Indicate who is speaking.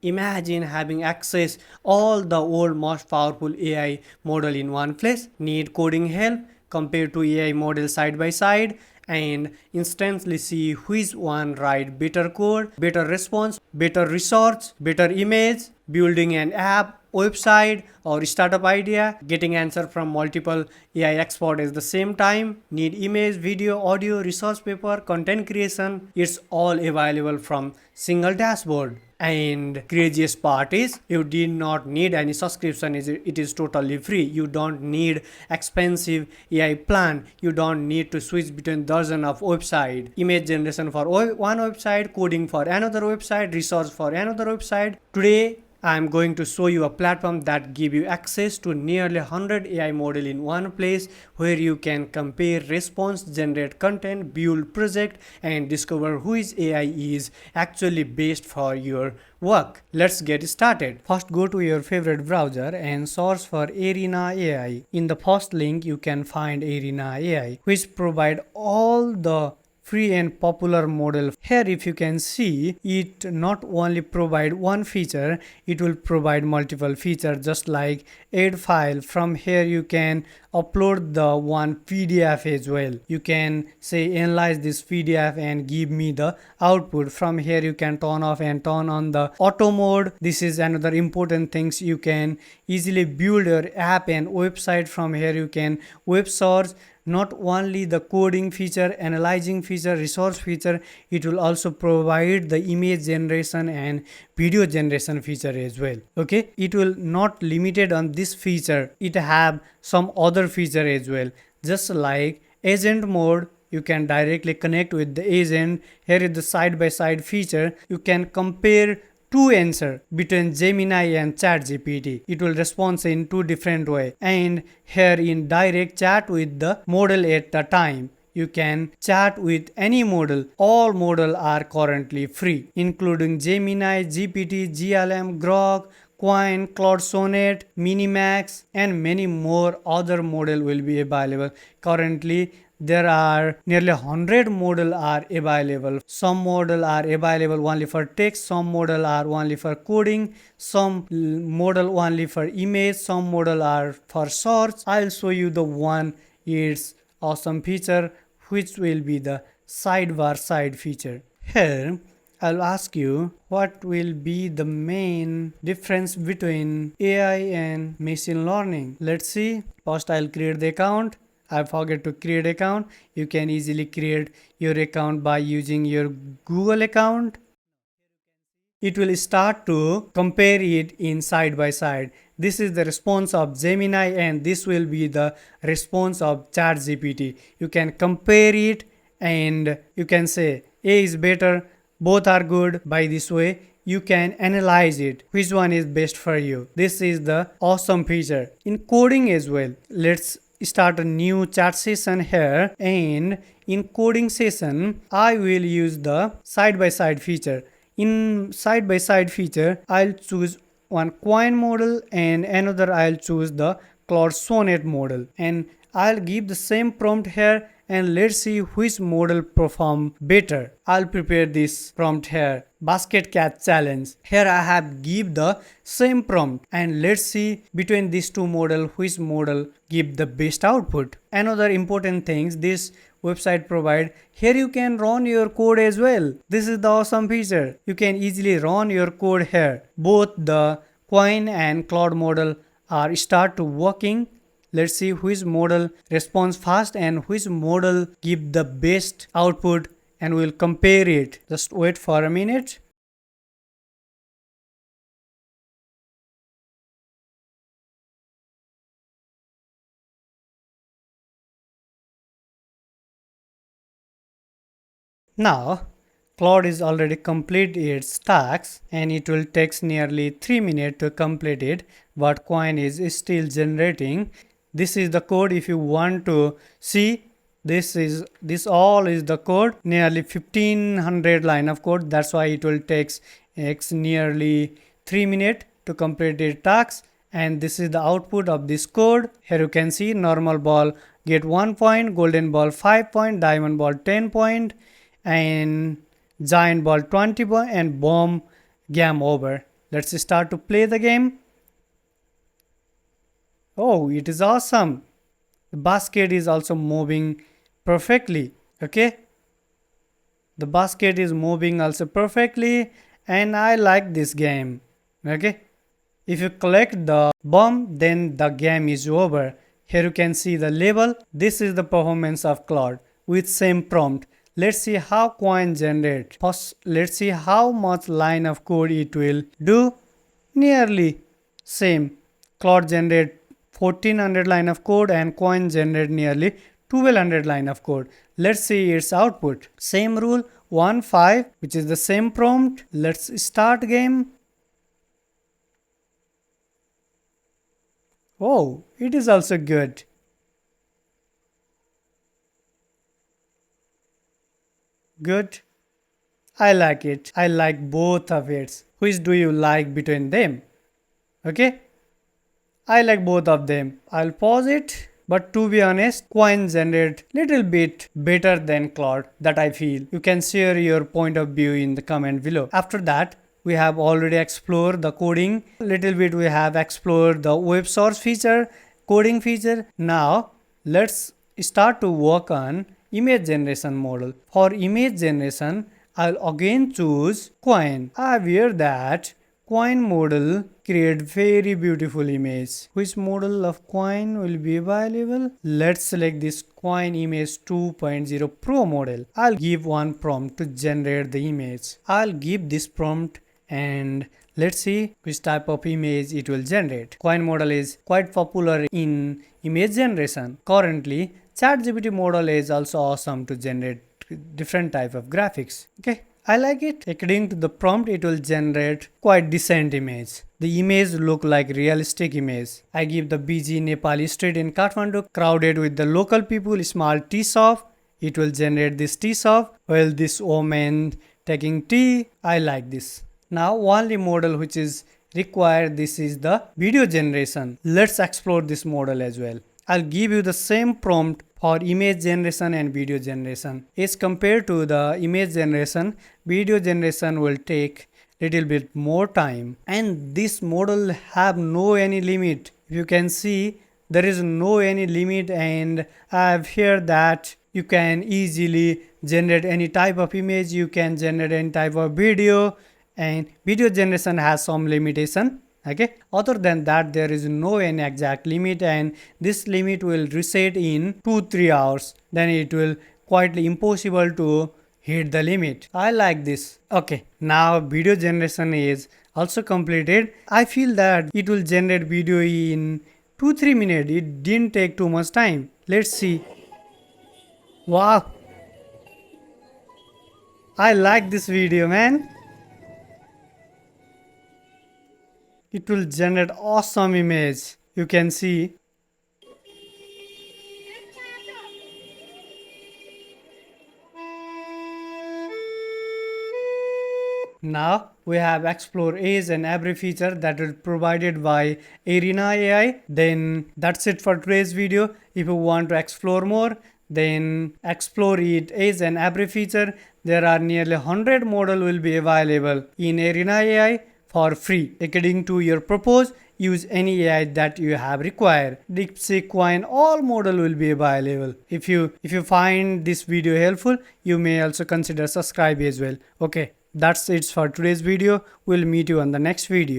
Speaker 1: Imagine having access all the old most powerful AI model in one place. Need coding help? Compare two AI models side by side and instantly see which one write better code, better response, better research, better image, building an app, website or startup idea, getting answer from multiple AI experts at the same time, need image, video, audio, research paper, content creation, it's all available from single dashboard. And craziest part is you did not need any subscription, it is totally free. You don't need expensive AI plan, you don't need to switch between dozen of website, image generation for one website, coding for another website, research for another website. Today I am going to show you a platform that give you access to nearly 100 AI model in one place, where you can compare response, generate content, build project and discover which AI is actually best for your work. Let's get started. First, go to your favorite browser and search for Arena AI. In the first link you can find Arena AI, which provide all the free and popular model. Here if you can see, it not only provide one feature, it will provide multiple features, just like add file. From here you can upload the one PDF as well. You can say analyze this PDF and give me the output. From here you can turn off and turn on the auto mode. This is another important things. You can easily build your app and website. From here you can web search. Not only the coding feature, analyzing feature, resource feature, it will also provide the image generation and video generation feature as well. Okay, it will not limited on this feature, it have some other feature as well, just like agent mode. You can directly connect with the agent. Here is the side by side feature. You can compare two answer between Gemini and ChatGPT. It will respond in two different way. And here in direct chat with the model at the time, you can chat with any model. All model are currently free, including Gemini, GPT, GLM, Grok, Qwen, Claude Sonnet, Minimax and many more other model will be available. Currently there are nearly 100 model are available. Some model are available only for text, some model are only for coding, some model only for image, some model are for search. I'll show you the one, its awesome feature, which will be the sidebar side feature. Here I'll ask you what will be the main difference between AI and machine learning. Let's see. First I'll create the account. I forget to create account. You can easily create your account by using your Google account. It will start to compare it in side by side. This is the response of Gemini and this will be the response of ChatGPT. You can compare it and you can say A is better, both are good. By this way you can analyze it, which one is best for you. This is the awesome feature. In coding as well, let's start a new chat session here, and in coding session I will use the side by side feature. In side by side feature I'll choose one Qwen model and another I'll choose the Claude Sonnet model, and I'll give the same prompt here and let's see which model perform better. I'll prepare this prompt here, basket catch challenge. Here I have give the same prompt and let's see between these two model which model give the best output. Another important things this website provide, here you can run your code as well. This is the awesome feature. You can easily run your code here. Both the Qwen and Claude model are start to working. Let's see which model responds fast and which model give the best output, and we'll compare it. Just wait for a minute. Now Claude is already complete its tasks and it will take nearly 3 minutes to complete it, but Qwen is still generating. This is the code. If you want to see, this all is the code, nearly 1500 line of code. That's why it will take nearly 3 minutes to complete the task. And this is the output of this code. Here you can see normal ball get 1 point, golden ball 5 point, diamond ball 10 point, and giant ball 20 point, and bomb game over. Let's start to play the game. Oh, it is awesome. The basket is also moving perfectly. Okay. The basket is moving also perfectly, and I like this game. Okay. If you collect the bomb, then the game is over. Here you can see the label. This is the performance of Claude with same prompt. Let's see how Qwen generate. First, let's see how much line of code it will do. Nearly same. Claude generate 1400 line of code and Qwen generate nearly 1200 line of code. Let's see its output. Same rule 1 5, which is the same prompt. Let's start game. Oh, it is also good. Good. I like it. I like both of it. Which do you like between them? Okay. I like both of them. I'll pause it. But to be honest, Qwen generate little bit better than Claude that I feel. You can share your point of view in the comment below. After that, we have already explored the coding. Little bit we have explored the web source feature, coding feature. Now let's start to work on image generation model. For image generation, I'll again choose Qwen. I aware that Qwen model create very beautiful image. Which model of Qwen will be available? Let's select this Qwen image 2.0 Pro model. I'll give one prompt to generate the image. I'll give this prompt and let's see which type of image it will generate. Qwen model is quite popular in image generation. Currently, ChatGPT model is also awesome to generate different type of graphics. Okay. I like it. According to the prompt, it will generate quite decent image. The image look like realistic image. I give the busy Nepali street in Kathmandu crowded with the local people, small tea shop. It will generate this tea shop. Well, this woman taking tea. I like this. Now only model which is required, this is the video generation. Let's explore this model as well. I'll give you the same prompt for image generation and video generation. As compared to the image generation, video generation will take little bit more time, and this model have no any limit. You can see there is no any limit, and I have heard that you can easily generate any type of image, you can generate any type of video, and video generation has some limitation. Okay, other than that there is no any exact limit, and this limit will reset in 2-3 hours. Then it will quite impossible to hit the limit. I like this. Okay, now video generation is also completed. I feel that it will generate video in 2-3 minutes. It didn't take too much time. Let's see. Wow, I like this video, man. It will generate awesome image. You can see. Now we have explored each and every feature that is provided by Arena AI. Then that's it for today's video. If you want to explore more, then explore it each and every feature. There are nearly 100 model will be available in Arena AI for free. According to your purpose, use any AI that you have required. DeepSeek, Qwen, all model will be available. If you find this video helpful, you may also consider subscribe as well. Okay, that's it for today's video. We'll meet you on the next video.